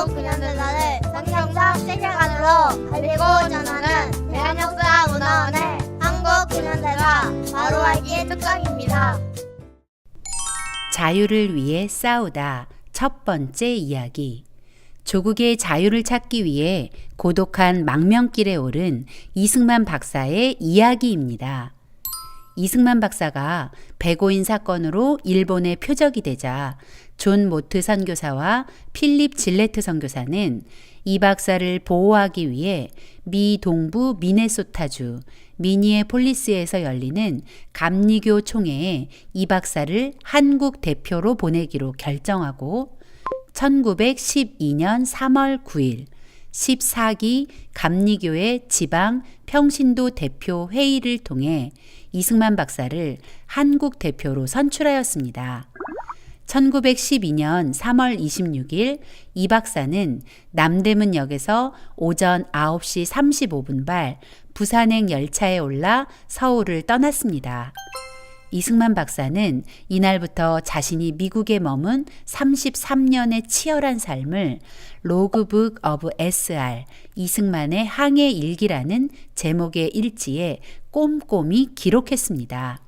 한국 근현대사를 성경적 세계관으로 알리고 전하는 대한역사문화원의 한국 근현대사 바로 알기 특강입니다. 자유를 위해 싸우다. 첫 번째 이야기. 조국의 자유를 찾기 위해 고독한 망명길에 오른 이승만 박사의 이야기입니다. 이승만 박사가 백오인 사건으로 일본에 표적이 되자 존 모트 선교사와 필립 질레트 선교사는 이 박사를 보호하기 위해 미 동부 미네소타주 미니애폴리스에서 열리는 감리교 총회에 이 박사를 한국 대표로 보내기로 결정하고 1912년 3월 9일 14기 감리교회 지방 평신도 대표 회의를 통해 이승만 박사를 한국 대표로 선출하였습니다. 1912년 3월 26일 이 박사는 남대문역에서 오전 9시 35분 발 부산행 열차에 올라 서울을 떠났습니다. 이승만 박사는 이날부터 자신이 미국에 머문 33년의 치열한 삶을 로그북 오브 SR 이승만의 항해 일기라는 제목의 일지에 꼼꼼히 기록했습니다.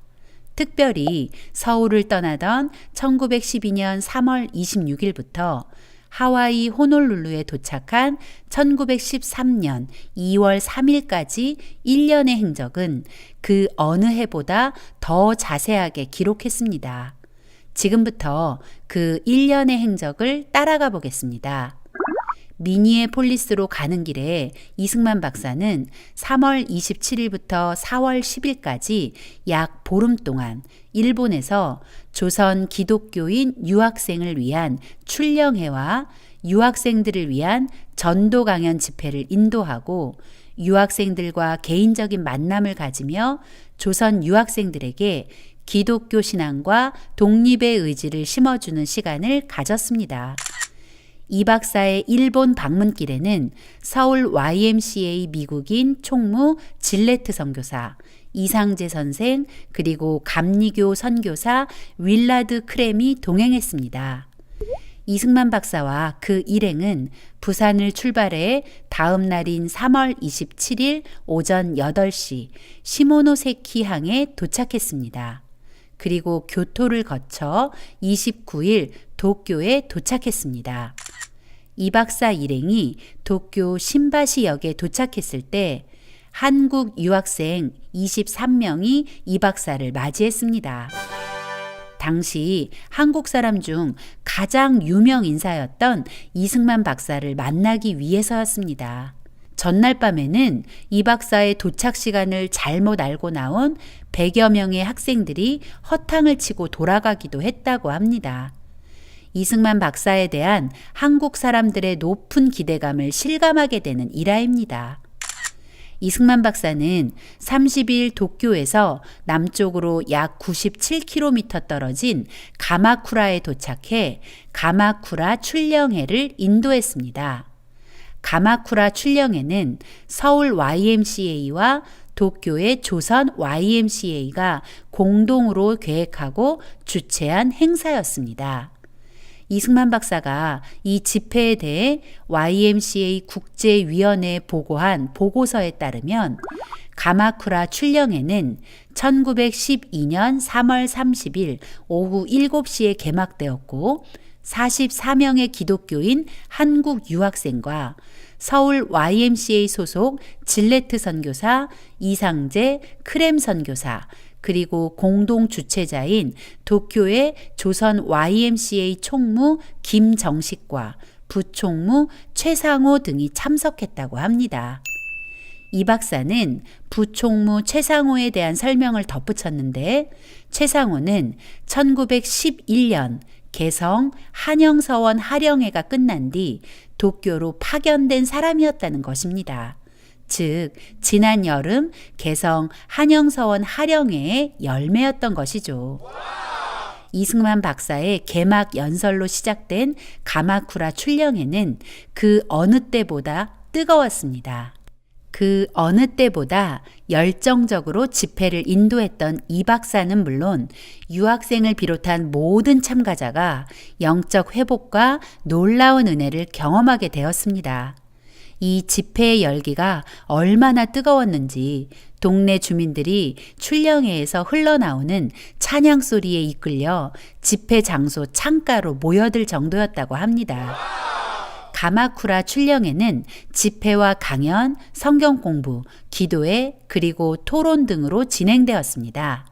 특별히 서울을 떠나던 1912년 3월 26일부터 하와이 호놀룰루에 도착한 1913년 2월 3일까지 1년의 행적은 그 어느 해보다 더 자세하게 기록했습니다. 지금부터 그 1년의 행적을 따라가 보겠습니다. 미니애폴리스로 가는 길에 이승만 박사는 3월 27일부터 4월 10일까지 약 보름 동안 일본에서 조선 기독교인 유학생을 위한 출령회와 유학생들을 위한 전도 강연 집회를 인도하고 유학생들과 개인적인 만남을 가지며 조선 유학생들에게 기독교 신앙과 독립의 의지를 심어주는 시간을 가졌습니다. 이 박사의 일본 방문길에는 서울 YMCA 미국인 총무 질레트 선교사, 이상재 선생, 그리고 감리교 선교사 윌라드 크렘이 동행했습니다. 이승만 박사와 그 일행은 부산을 출발해 다음 날인 3월 27일 오전 8시 시모노세키 항에 도착했습니다. 그리고 교토를 거쳐 29일 도쿄에 도착했습니다. 이 박사 일행이 도쿄 신바시역에 도착했을 때 한국 유학생 23명이 이 박사를 맞이했습니다. 당시 한국 사람 중 가장 유명 인사였던 이승만 박사를 만나기 위해서였습니다. 전날 밤에는 이 박사의 도착 시간을 잘못 알고 나온 100여 명의 학생들이 허탕을 치고 돌아가기도 했다고 합니다. 이승만 박사에 대한 한국 사람들의 높은 기대감을 실감하게 되는 일화입니다. 이승만 박사는 30일 도쿄에서 남쪽으로 약 97km 떨어진 가마쿠라에 도착해 가마쿠라 출령회를 인도했습니다. 가마쿠라 출령회는 서울 YMCA와 도쿄의 조선 YMCA가 공동으로 계획하고 주최한 행사였습니다. 이승만 박사가 이 집회에 대해 YMCA 국제위원회에 보고한 보고서에 따르면 가마쿠라 출령회는 1912년 3월 30일 오후 7시에 개막되었고 44명의 기독교인 한국 유학생과 서울 YMCA 소속 질레트 선교사, 이상재, 크렘 선교사, 그리고 공동 주최자인 도쿄의 조선 YMCA 총무 김정식과 부총무 최상호 등이 참석했다고 합니다. 이 박사는 부총무 최상호에 대한 설명을 덧붙였는데 최상호는 1911년 개성 한영서원 하령회가 끝난 뒤 도쿄로 파견된 사람이었다는 것입니다. 즉 지난 여름 개성 한영서원 하령회의 열매였던 것이죠. 이승만 박사의 개막 연설로 시작된 가마쿠라 출령회는 그 어느 때보다 뜨거웠습니다. 그 어느 때보다 열정적으로 집회를 인도했던 이 박사는 물론 유학생을 비롯한 모든 참가자가 영적 회복과 놀라운 은혜를 경험하게 되었습니다. 이 집회의 열기가 얼마나 뜨거웠는지 동네 주민들이 출령회에서 흘러나오는 찬양 소리에 이끌려 집회 장소 창가로 모여들 정도였다고 합니다. 가마쿠라 출령회는 집회와 강연, 성경 공부, 기도회, 그리고 토론 등으로 진행되었습니다.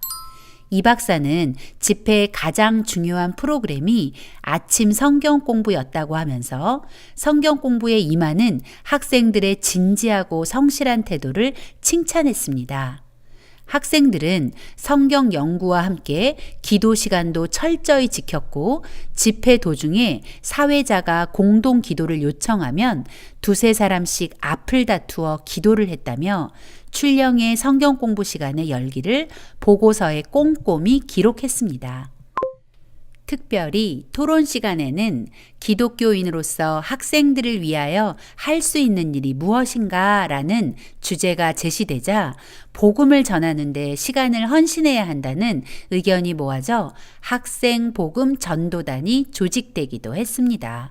이 박사는 집회의 가장 중요한 프로그램이 아침 성경 공부였다고 하면서 성경 공부에 임하는 학생들의 진지하고 성실한 태도를 칭찬했습니다. 학생들은 성경 연구와 함께 기도 시간도 철저히 지켰고 집회 도중에 사회자가 공동 기도를 요청하면 두세 사람씩 앞을 다투어 기도를 했다며 출령의 성경 공부 시간의 열기를 보고서에 꼼꼼히 기록했습니다. 특별히 토론 시간에는 기독교인으로서 학생들을 위하여 할 수 있는 일이 무엇인가 라는 주제가 제시되자 복음을 전하는 데 시간을 헌신해야 한다는 의견이 모아져 학생 복음 전도단이 조직되기도 했습니다.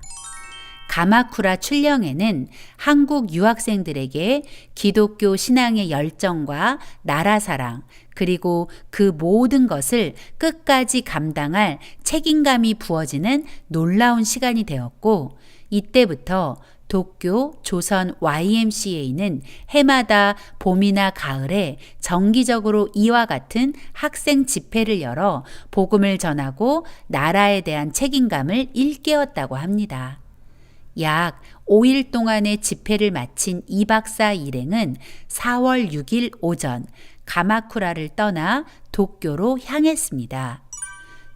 가마쿠라 출령회는 한국 유학생들에게 기독교 신앙의 열정과 나라 사랑, 그리고 그 모든 것을 끝까지 감당할 책임감이 부어지는 놀라운 시간이 되었고, 이때부터 도쿄 조선 YMCA는 해마다 봄이나 가을에 정기적으로 이와 같은 학생 집회를 열어 복음을 전하고 나라에 대한 책임감을 일깨웠다고 합니다. 약 5일 동안의 집회를 마친 이 박사 일행은 4월 6일 오전 가마쿠라를 떠나 도쿄로 향했습니다.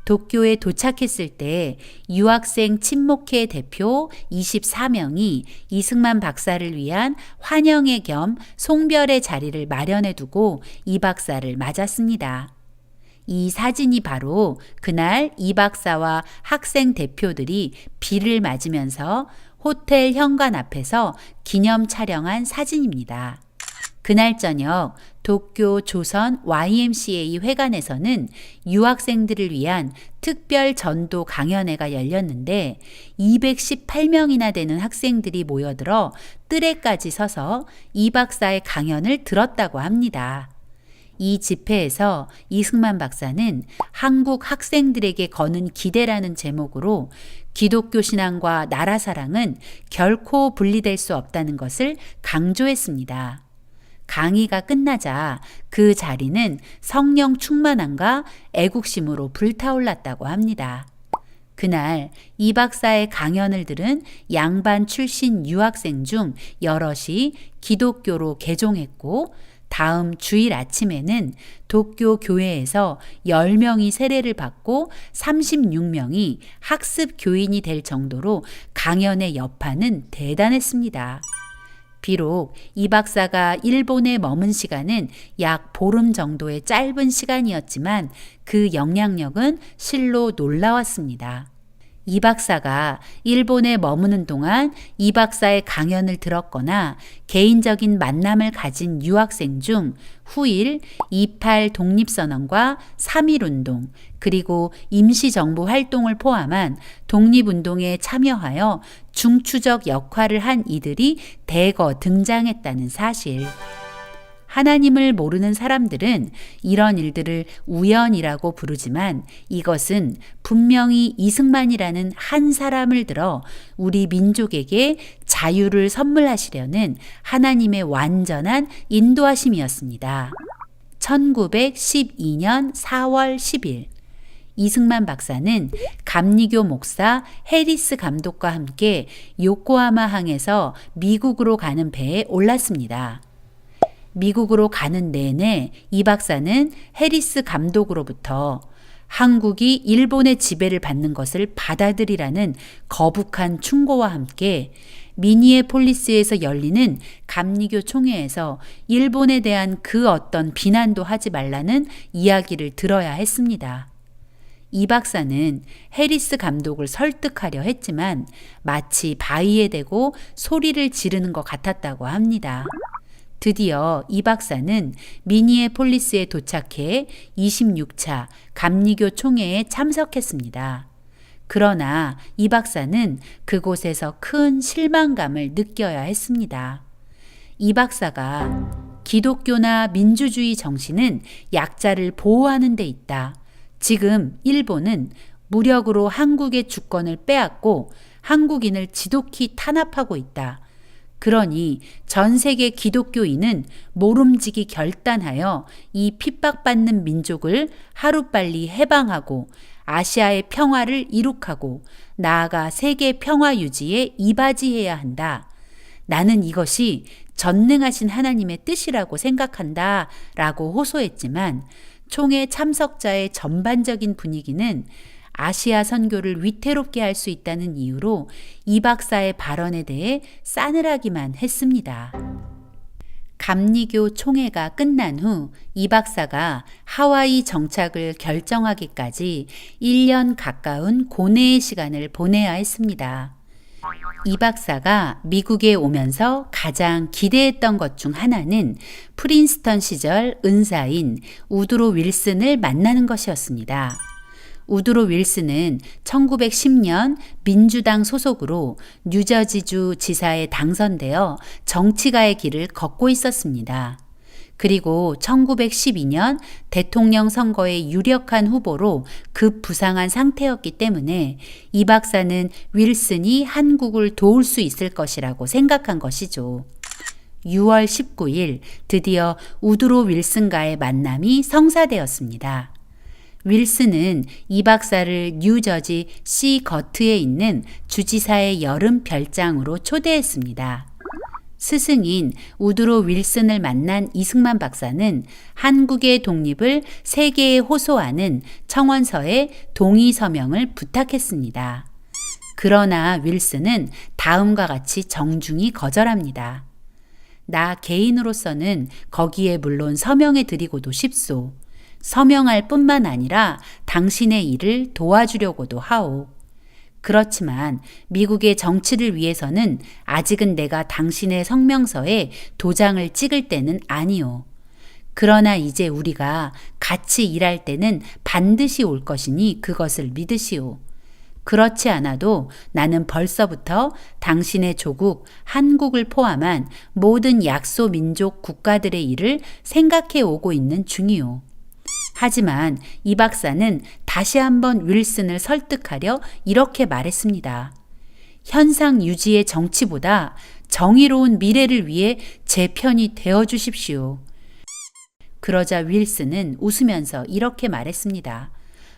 도쿄에 도착했을 때 유학생 친목회 대표 24명이 이승만 박사를 위한 환영회 겸 송별의 자리를 마련해 두고 이 박사를 맞았습니다. 이 사진이 바로 그날 이 박사와 학생 대표들이 비를 맞으면서 호텔 현관 앞에서 기념 촬영한 사진입니다. 그날 저녁 도쿄 조선 YMCA 회관에서는 유학생들을 위한 특별 전도 강연회가 열렸는데 218명이나 되는 학생들이 모여들어 뜰에까지 서서 이 박사의 강연을 들었다고 합니다. 이 집회에서 이승만 박사는 한국 학생들에게 거는 기대라는 제목으로 기독교 신앙과 나라 사랑은 결코 분리될 수 없다는 것을 강조했습니다. 강의가 끝나자 그 자리는 성령 충만함과 애국심으로 불타올랐다고 합니다. 그날 이 박사의 강연을 들은 양반 출신 유학생 중 여럿이 기독교로 개종했고 다음 주일 아침에는 도쿄 교회에서 10명이 세례를 받고 36명이 학습 교인이 될 정도로 강연의 여파는 대단했습니다. 비록 이 박사가 일본에 머문 시간은 약 보름 정도의 짧은 시간이었지만 그 영향력은 실로 놀라웠습니다. 이 박사가 일본에 머무는 동안 이 박사의 강연을 들었거나 개인적인 만남을 가진 유학생 중 후일 28 독립선언과 3.1운동 그리고 임시정부 활동을 포함한 독립운동에 참여하여 중추적 역할을 한 이들이 대거 등장했다는 사실. 하나님을 모르는 사람들은 이런 일들을 우연이라고 부르지만 이것은 분명히 이승만이라는 한 사람을 들어 우리 민족에게 자유를 선물하시려는 하나님의 완전한 인도하심이었습니다. 1912년 4월 10일 이승만 박사는 감리교 목사 해리스 감독과 함께 요코하마 항에서 미국으로 가는 배에 올랐습니다. 미국으로 가는 내내 이 박사는 해리스 감독으로부터 한국이 일본의 지배를 받는 것을 받아들이라는 거북한 충고와 함께 미니애폴리스에서 열리는 감리교 총회에서 일본에 대한 그 어떤 비난도 하지 말라는 이야기를 들어야 했습니다. 이 박사는 해리스 감독을 설득하려 했지만 마치 바위에 대고 소리를 지르는 것 같았다고 합니다. 드디어 이 박사는 미니애폴리스에 도착해 26차 감리교 총회에 참석했습니다. 그러나 이 박사는 그곳에서 큰 실망감을 느껴야 했습니다. 이 박사가 기독교나 민주주의 정신은 약자를 보호하는 데 있다. 지금 일본은 무력으로 한국의 주권을 빼앗고 한국인을 지독히 탄압하고 있다. 그러니 전 세계 기독교인은 모름지기 결단하여 이 핍박받는 민족을 하루빨리 해방하고 아시아의 평화를 이룩하고 나아가 세계 평화 유지에 이바지해야 한다. 나는 이것이 전능하신 하나님의 뜻이라고 생각한다 라고 호소했지만 총회 참석자의 전반적인 분위기는 아시아 선교를 위태롭게 할 수 있다는 이유로 이 박사의 발언에 대해 싸늘하기만 했습니다. 감리교 총회가 끝난 후 이 박사가 하와이 정착을 결정하기까지 1년 가까운 고뇌의 시간을 보내야 했습니다. 이 박사가 미국에 오면서 가장 기대했던 것 중 하나는 프린스턴 시절 은사인 우드로 윌슨을 만나는 것이었습니다. 우드로 윌슨은 1910년 민주당 소속으로 뉴저지주 지사에 당선되어 정치가의 길을 걷고 있었습니다. 그리고 1912년 대통령 선거의 유력한 후보로 급부상한 상태였기 때문에 이 박사는 윌슨이 한국을 도울 수 있을 것이라고 생각한 것이죠. 6월 19일 드디어 우드로 윌슨과의 만남이 성사되었습니다. 윌슨은 이 박사를 뉴저지 시거트에 있는 주지사의 여름 별장으로 초대했습니다. 스승인 우드로 윌슨을 만난 이승만 박사는 한국의 독립을 세계에 호소하는 청원서에 동의 서명을 부탁했습니다. 그러나 윌슨은 다음과 같이 정중히 거절합니다. 나 개인으로서는 거기에 물론 서명해 드리고도 싶소. 서명할 뿐만 아니라 당신의 일을 도와주려고도 하오. 그렇지만 미국의 정치를 위해서는 아직은 내가 당신의 성명서에 도장을 찍을 때는 아니오. 그러나 이제 우리가 같이 일할 때는 반드시 올 것이니 그것을 믿으시오. 그렇지 않아도 나는 벌써부터 당신의 조국 한국을 포함한 모든 약소 민족 국가들의 일을 생각해 오고 있는 중이오. 하지만 이 박사는 다시 한번 윌슨을 설득하려 이렇게 말했습니다. 현상 유지의 정치보다 정의로운 미래를 위해 제 편이 되어 주십시오. 그러자 윌슨은 웃으면서 이렇게 말했습니다.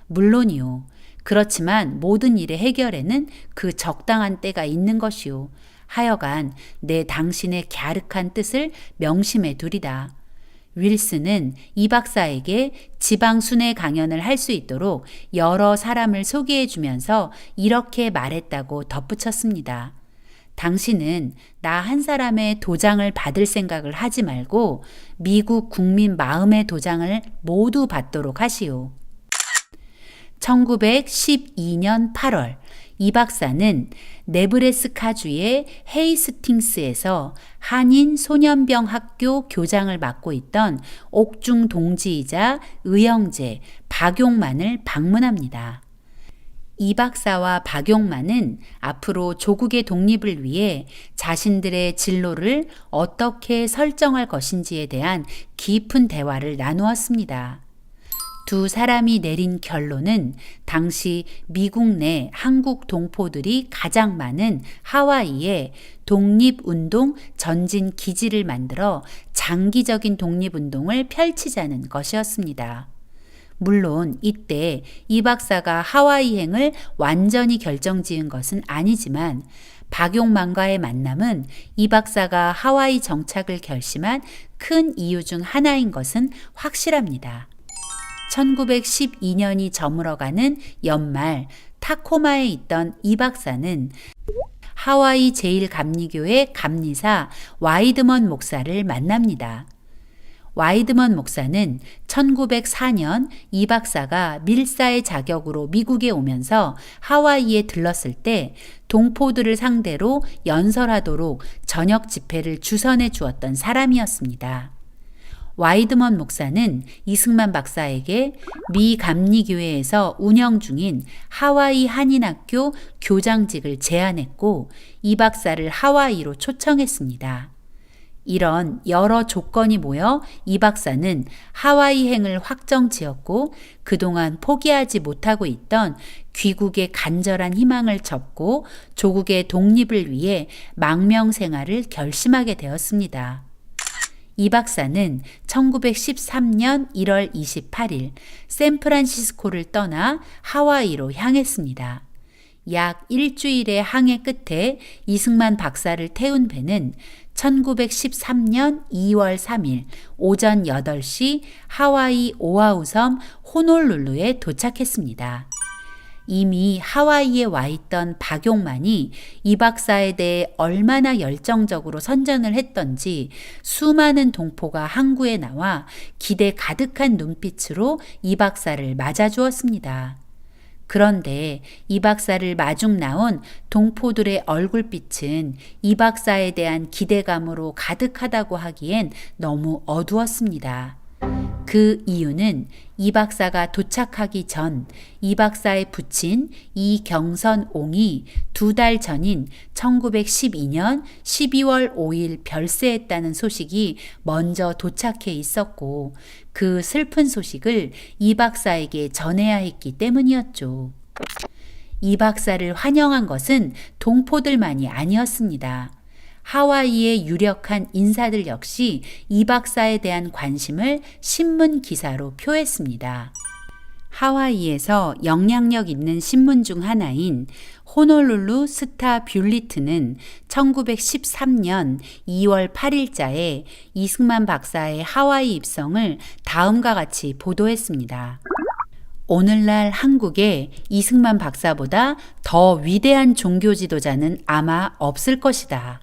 물론이요. 그렇지만 모든 일의 해결에는 그 적당한 때가 있는 것이오. 하여간 내 당신의 갸륵한 뜻을 명심해 두리다. 윌슨은 이 박사에게 지방 순회 강연을 할 수 있도록 여러 사람을 소개해 주면서 이렇게 말했다고 덧붙였습니다. 당신은 나 한 사람의 도장을 받을 생각을 하지 말고 미국 국민 마음의 도장을 모두 받도록 하시오. 1912년 8월 이 박사는 네브래스카주의 헤이스팅스에서 한인 소년병 학교 교장을 맡고 있던 옥중 동지이자 의형제 박용만을 방문합니다. 이 박사와 박용만은 앞으로 조국의 독립을 위해 자신들의 진로를 어떻게 설정할 것인지에 대한 깊은 대화를 나누었습니다. 두 사람이 내린 결론은 당시 미국 내 한국 동포들이 가장 많은 하와이에 독립운동 전진 기지를 만들어 장기적인 독립운동을 펼치자는 것이었습니다. 물론 이때 이 박사가 하와이행을 완전히 결정지은 것은 아니지만 박용만과의 만남은 이 박사가 하와이 정착을 결심한 큰 이유 중 하나인 것은 확실합니다. 1912년이 저물어가는 연말 타코마에 있던 이 박사는 하와이 제1감리교회 감리사 와이드먼 목사를 만납니다. 와이드먼 목사는 1904년 이 박사가 밀사의 자격으로 미국에 오면서 하와이에 들렀을 때 동포들을 상대로 연설하도록 저녁 집회를 주선해 주었던 사람이었습니다. 와이드먼 목사는 이승만 박사에게 미 감리교회에서 운영 중인 하와이 한인학교 교장직을 제안했고 이 박사를 하와이로 초청했습니다. 이런 여러 조건이 모여 이 박사는 하와이행을 확정 지었고 그동안 포기하지 못하고 있던 귀국의 간절한 희망을 접고 조국의 독립을 위해 망명생활을 결심하게 되었습니다. 이 박사는 1913년 1월 28일 샌프란시스코를 떠나 하와이로 향했습니다. 약 일주일의 항해 끝에 이승만 박사를 태운 배는 1913년 2월 3일 오전 8시 하와이 오아후 섬 호놀룰루에 도착했습니다. 이미 하와이에 와 있던 박용만이 이 박사에 대해 얼마나 열정적으로 선전을 했던지 수많은 동포가 항구에 나와 기대 가득한 눈빛으로 이 박사를 맞아주었습니다. 그런데 이 박사를 마중 나온 동포들의 얼굴빛은 이 박사에 대한 기대감으로 가득하다고 하기엔 너무 어두웠습니다. 그 이유는 이 박사가 도착하기 전 이 박사의 부친 이경선옹이 2달 전인 1912년 12월 5일 별세했다는 소식이 먼저 도착해 있었고 그 슬픈 소식을 이 박사에게 전해야 했기 때문이었죠. 이 박사를 환영한 것은 동포들만이 아니었습니다. 하와이의 유력한 인사들 역시 이 박사에 대한 관심을 신문 기사로 표했습니다. 하와이에서 영향력 있는 신문 중 하나인 호놀룰루 스타 뷰리트는 1913년 2월 8일자에 이승만 박사의 하와이 입성을 다음과 같이 보도했습니다. 오늘날 한국에 이승만 박사보다 더 위대한 종교 지도자는 아마 없을 것이다.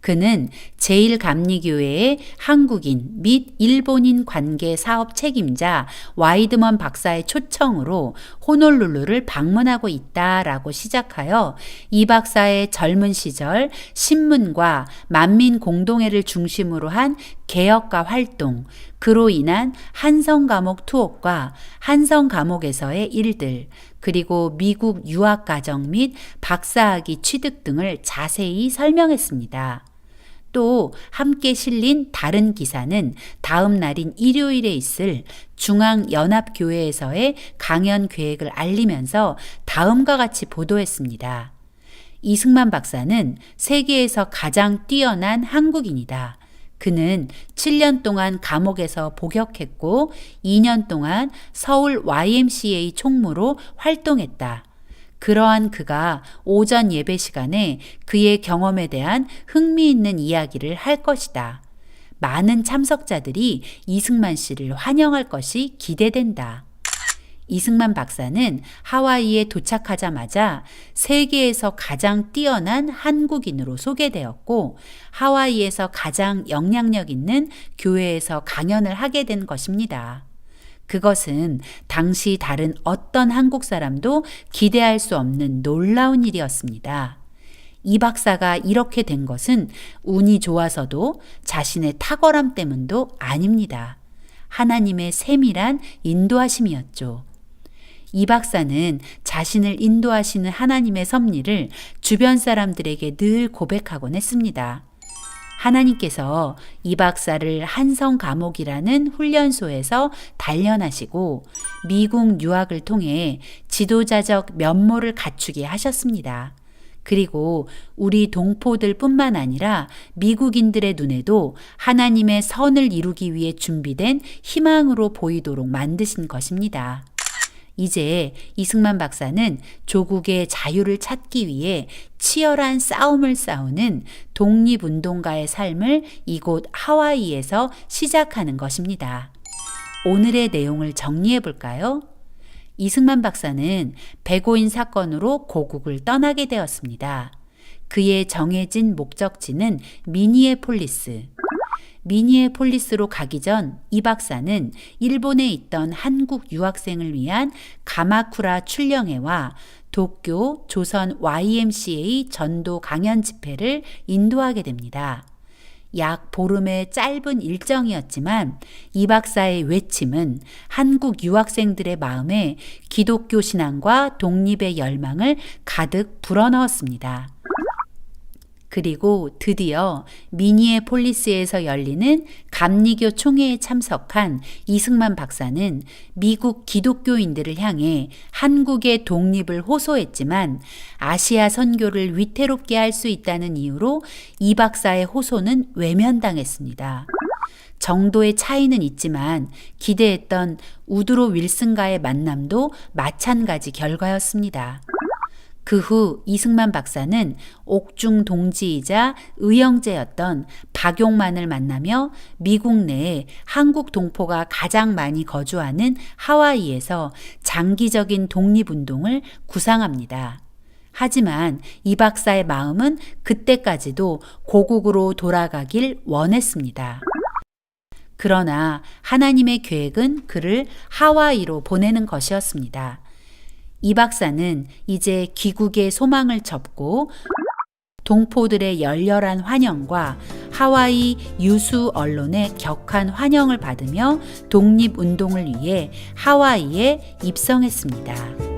그는 제1감리교회의 한국인 및 일본인 관계 사업 책임자 와이드먼 박사의 초청으로 호놀룰루를 방문하고 있다라고 시작하여 이 박사의 젊은 시절 신문과 만민 공동회를 중심으로 한 개혁가 활동, 그로 인한 한성 감옥 투옥과 한성 감옥에서의 일들, 그리고 미국 유학 과정 및 박사학위 취득 등을 자세히 설명했습니다. 또 함께 실린 다른 기사는 다음 날인 일요일에 있을 중앙연합교회에서의 강연 계획을 알리면서 다음과 같이 보도했습니다. 이승만 박사는 세계에서 가장 뛰어난 한국인이다. 그는 7년 동안 감옥에서 복역했고 2년 동안 서울 YMCA 총무로 활동했다. 그러한 그가 오전 예배 시간에 그의 경험에 대한 흥미있는 이야기를 할 것이다. 많은 참석자들이 이승만 씨를 환영할 것이 기대된다. 이승만 박사는 하와이에 도착하자마자 세계에서 가장 뛰어난 한국인으로 소개되었고 하와이에서 가장 영향력 있는 교회에서 강연을 하게 된 것입니다. 그것은 당시 다른 어떤 한국 사람도 기대할 수 없는 놀라운 일이었습니다. 이 박사가 이렇게 된 것은 운이 좋아서도 자신의 탁월함 때문도 아닙니다. 하나님의 세밀한 인도하심이었죠. 이 박사는 자신을 인도하시는 하나님의 섭리를 주변 사람들에게 늘 고백하곤 했습니다. 하나님께서 이 박사를 한성 감옥이라는 훈련소에서 단련하시고 미국 유학을 통해 지도자적 면모를 갖추게 하셨습니다. 그리고 우리 동포들 뿐만 아니라 미국인들의 눈에도 하나님의 선을 이루기 위해 준비된 희망으로 보이도록 만드신 것입니다. 이제 이승만 박사는 조국의 자유를 찾기 위해 치열한 싸움을 싸우는 독립운동가의 삶을 이곳 하와이에서 시작하는 것입니다. 오늘의 내용을 정리해 볼까요? 이승만 박사는 백오인 사건으로 고국을 떠나게 되었습니다. 그의 정해진 목적지는 미니애폴리스. 미니애폴리스로 가기 전 이 박사는 일본에 있던 한국 유학생을 위한 가마쿠라 출령회와 도쿄 조선 YMCA 전도 강연 집회를 인도하게 됩니다. 약 보름의 짧은 일정이었지만 이 박사의 외침은 한국 유학생들의 마음에 기독교 신앙과 독립의 열망을 가득 불어넣었습니다. 그리고 드디어 미니애폴리스에서 열리는 감리교 총회에 참석한 이승만 박사는 미국 기독교인들을 향해 한국의 독립을 호소했지만 아시아 선교를 위태롭게 할 수 있다는 이유로 이 박사의 호소는 외면당했습니다. 정도의 차이는 있지만 기대했던 우드로 윌슨과의 만남도 마찬가지 결과였습니다. 그 후 이승만 박사는 옥중 동지이자 의형제였던 박용만을 만나며 미국 내에 한국 동포가 가장 많이 거주하는 하와이에서 장기적인 독립운동을 구상합니다. 하지만 이 박사의 마음은 그때까지도 고국으로 돌아가길 원했습니다. 그러나 하나님의 계획은 그를 하와이로 보내는 것이었습니다. 이 박사는 이제 귀국의 소망을 접고 동포들의 열렬한 환영과 하와이 유수 언론의 격한 환영을 받으며 독립운동을 위해 하와이에 입성했습니다.